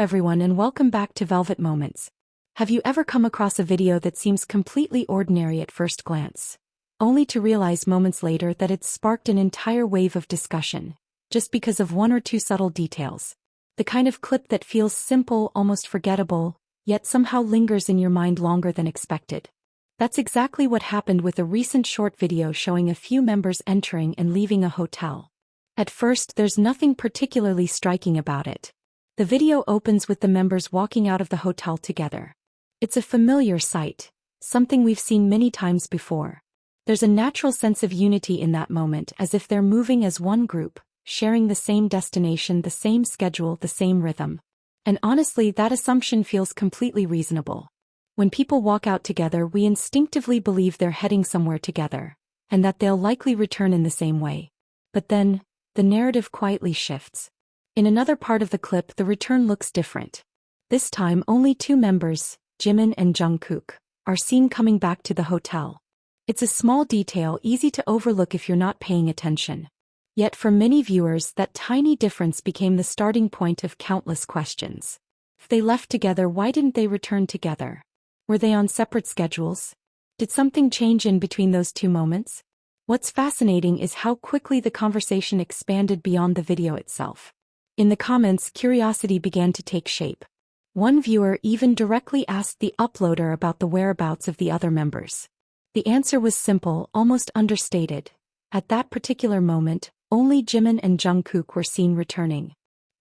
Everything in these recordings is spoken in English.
everyone and welcome back to Velvet Moments. Have you ever come across a video that seems completely ordinary at first glance, only to realize moments later that it's sparked an entire wave of discussion, just because of one or two subtle details? The kind of clip that feels simple, almost forgettable, yet somehow lingers in your mind longer than expected. That's exactly what happened with a recent short video showing a few members entering and leaving a hotel. At first, there's nothing particularly striking about it. The video opens with the members walking out of the hotel together. It's a familiar sight, something we've seen many times before. There's a natural sense of unity in that moment, as if they're moving as one group, sharing the same destination, the same schedule, the same rhythm. And honestly, that assumption feels completely reasonable. When people walk out together, we instinctively believe they're heading somewhere together, and that they'll likely return in the same way. But then, the narrative quietly shifts. In another part of the clip, the return looks different. This time, only two members, Jimin and Jungkook, are seen coming back to the hotel. It's a small detail easy to overlook if you're not paying attention. Yet for many viewers, that tiny difference became the starting point of countless questions. If they left together, why didn't they return together? Were they on separate schedules? Did something change in between those two moments? What's fascinating is how quickly the conversation expanded beyond the video itself. In the comments, curiosity began to take shape. One viewer even directly asked the uploader about the whereabouts of the other members. The answer was simple, almost understated. At that particular moment, only Jimin and Jungkook were seen returning.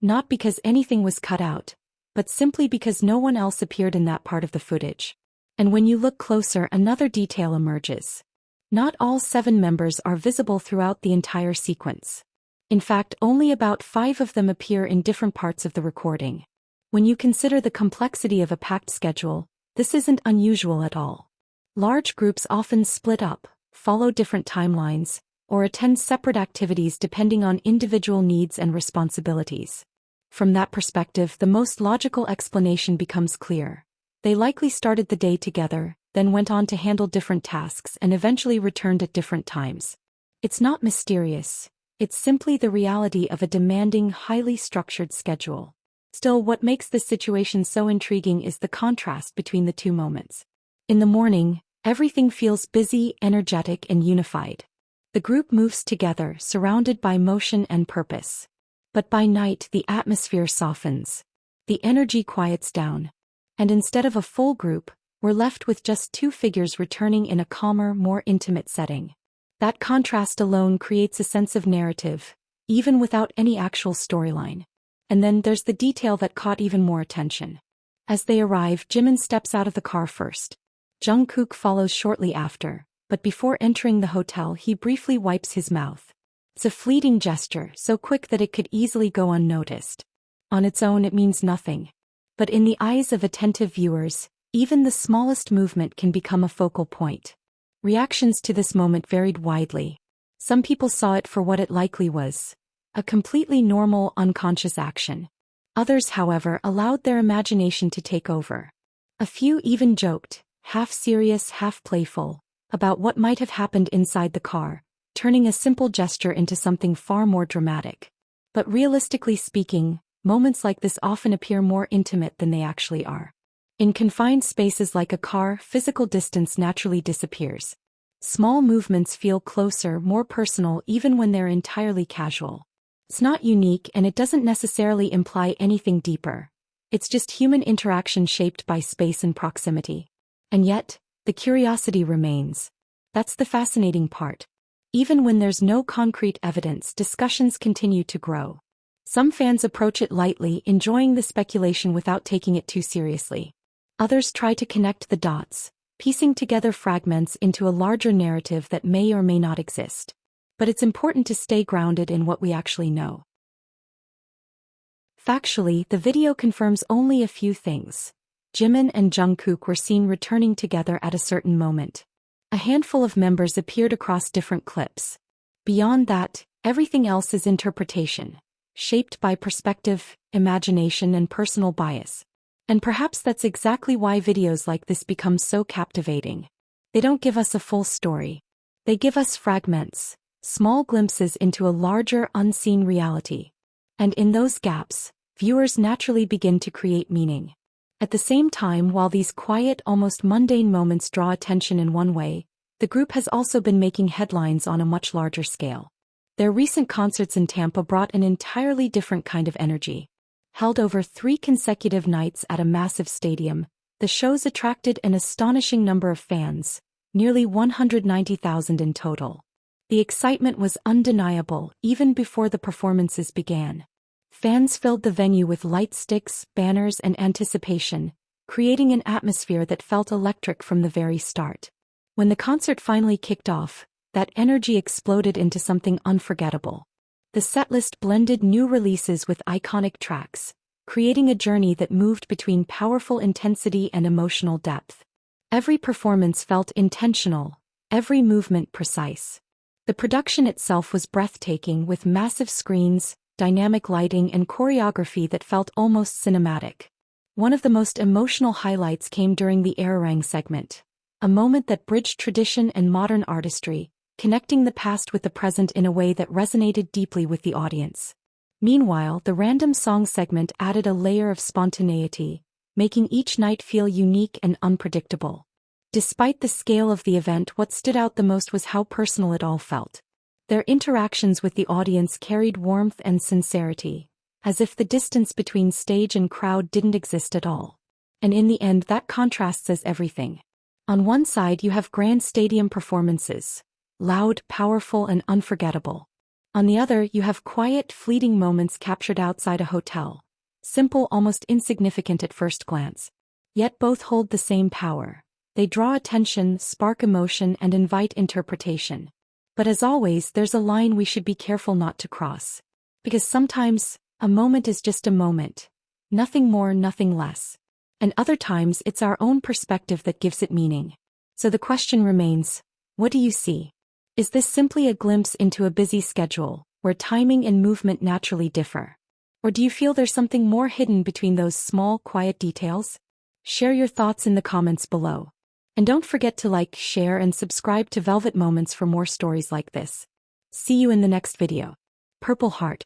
Not because anything was cut out, but simply because no one else appeared in that part of the footage. And when you look closer, another detail emerges. Not all 7 members are visible throughout the entire sequence. In fact, only about 5 of them appear in different parts of the recording. When you consider the complexity of a packed schedule, this isn't unusual at all. Large groups often split up, follow different timelines, or attend separate activities depending on individual needs and responsibilities. From that perspective, the most logical explanation becomes clear. They likely started the day together, then went on to handle different tasks and eventually returned at different times. It's not mysterious. It's simply the reality of a demanding, highly structured schedule. Still, what makes this situation so intriguing is the contrast between the two moments. In the morning, everything feels busy, energetic, and unified. The group moves together, surrounded by motion and purpose. But by night, the atmosphere softens. The energy quiets down. And instead of a full group, we're left with just 2 figures returning in a calmer, more intimate setting. That contrast alone creates a sense of narrative, even without any actual storyline. And then there's the detail that caught even more attention. As they arrive, Jimin steps out of the car first. Jungkook follows shortly after, but before entering the hotel, he briefly wipes his mouth. It's a fleeting gesture, so quick that it could easily go unnoticed. On its own, it means nothing. But in the eyes of attentive viewers, even the smallest movement can become a focal point. Reactions to this moment varied widely. Some people saw it for what it likely was, a completely normal, unconscious action. Others, however, allowed their imagination to take over. A few even joked, half serious, half playful, about what might have happened inside the car, turning a simple gesture into something far more dramatic. But realistically speaking, moments like this often appear more intimate than they actually are. In confined spaces like a car, physical distance naturally disappears. Small movements feel closer, more personal, even when they're entirely casual. It's not unique, and it doesn't necessarily imply anything deeper. It's just human interaction shaped by space and proximity. And yet, the curiosity remains. That's the fascinating part. Even when there's no concrete evidence, discussions continue to grow. Some fans approach it lightly, enjoying the speculation without taking it too seriously. Others try to connect the dots, piecing together fragments into a larger narrative that may or may not exist. But it's important to stay grounded in what we actually know. Factually, the video confirms only a few things. Jimin and Jungkook were seen returning together at a certain moment. A handful of members appeared across different clips. Beyond that, everything else is interpretation, shaped by perspective, imagination, and personal bias. And perhaps that's exactly why videos like this become so captivating. They don't give us a full story. They give us fragments, small glimpses into a larger, unseen reality. And in those gaps, viewers naturally begin to create meaning. At the same time, while these quiet, almost mundane moments draw attention in one way, the group has also been making headlines on a much larger scale. Their recent concerts in Tampa brought an entirely different kind of energy. Held over 3 consecutive nights at a massive stadium, the shows attracted an astonishing number of fans, nearly 190,000 in total. The excitement was undeniable even before the performances began. Fans filled the venue with light sticks, banners, and anticipation, creating an atmosphere that felt electric from the very start. When the concert finally kicked off, that energy exploded into something unforgettable. The setlist blended new releases with iconic tracks, creating a journey that moved between powerful intensity and emotional depth. Every performance felt intentional, every movement precise. The production itself was breathtaking, with massive screens, dynamic lighting, and choreography that felt almost cinematic. One of the most emotional highlights came during the Arirang segment, a moment that bridged tradition and modern artistry, connecting the past with the present in a way that resonated deeply with the audience. Meanwhile, the random song segment added a layer of spontaneity, making each night feel unique and unpredictable. Despite the scale of the event, what stood out the most was how personal it all felt. Their interactions with the audience carried warmth and sincerity, as if the distance between stage and crowd didn't exist at all. And in the end, that contrast says everything. On one side, you have grand stadium performances, loud, powerful, and unforgettable. On the other, you have quiet, fleeting moments captured outside a hotel, simple, almost insignificant at first glance. Yet both hold the same power. They draw attention, spark emotion, and invite interpretation. But as always, there's a line we should be careful not to cross. Because sometimes, a moment is just a moment. Nothing more, nothing less. And other times, it's our own perspective that gives it meaning. So the question remains, what do you see? Is this simply a glimpse into a busy schedule, where timing and movement naturally differ? Or do you feel there's something more hidden between those small, quiet details? Share your thoughts in the comments below. And don't forget to like, share, and subscribe to Velvet Moments for more stories like this. See you in the next video. Purple Heart.